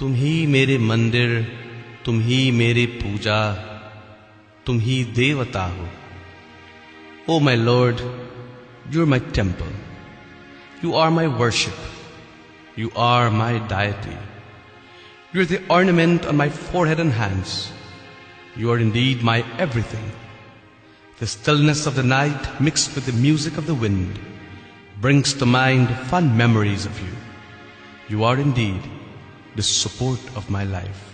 तुम ही मेरे मंदिर, तुम ही मेरी पूजा, तुम ही देवता हो। O my Lord, you are my temple. You are my worship. You are my deity. You are the ornament on my forehead and hands. You are indeed my everything. The stillness of the night mixed with the music of the wind brings to mind fond memories of you. You are indeed the support of my life.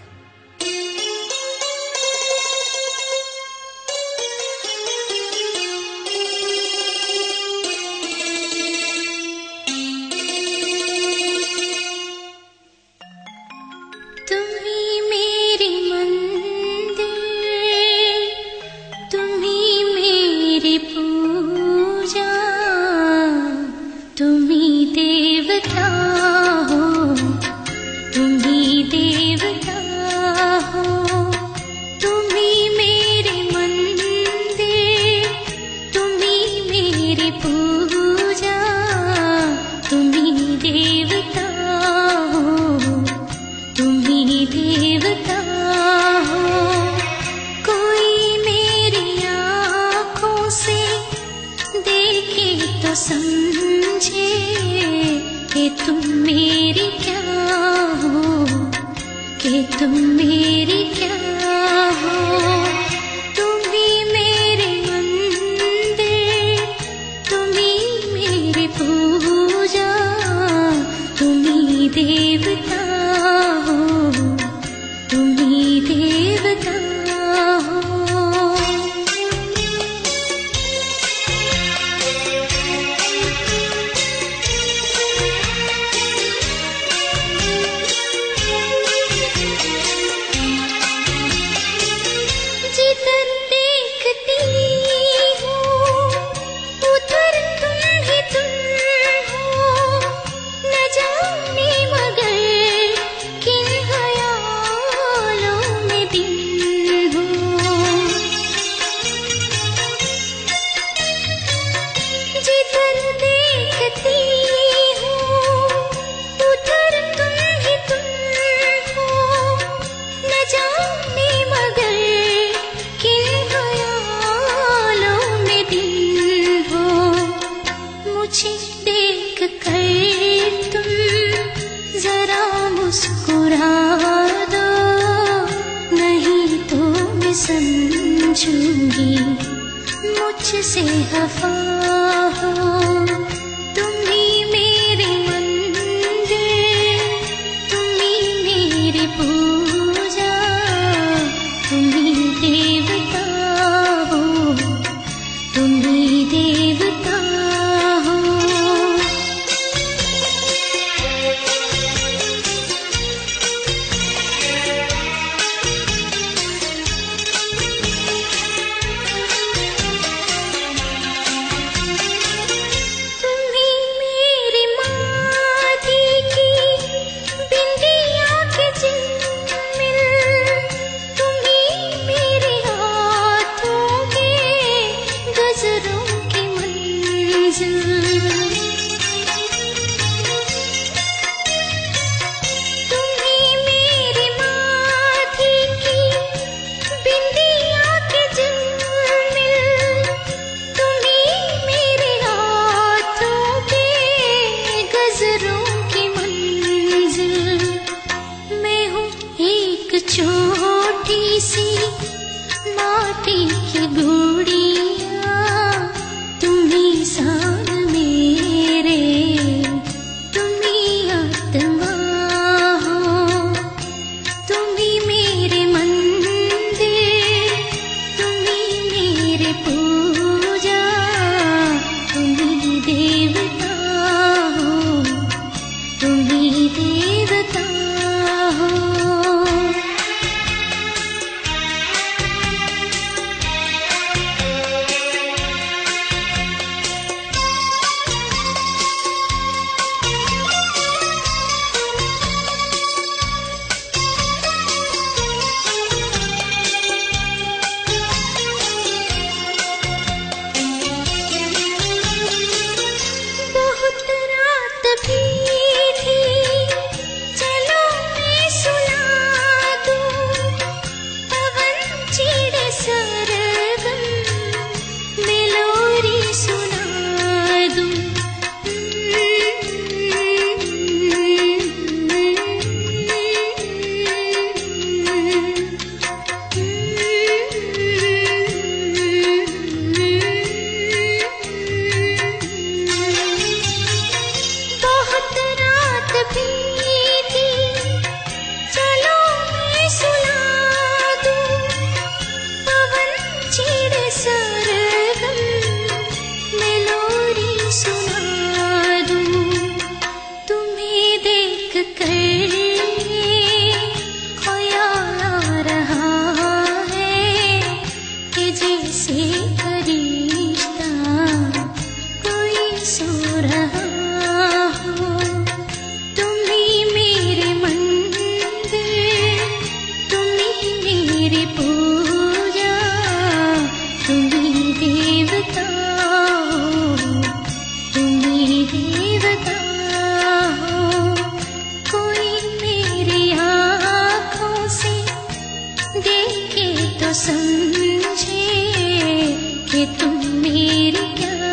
कि तुम मेरे क्या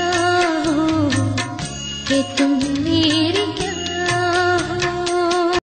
हो, कि तुम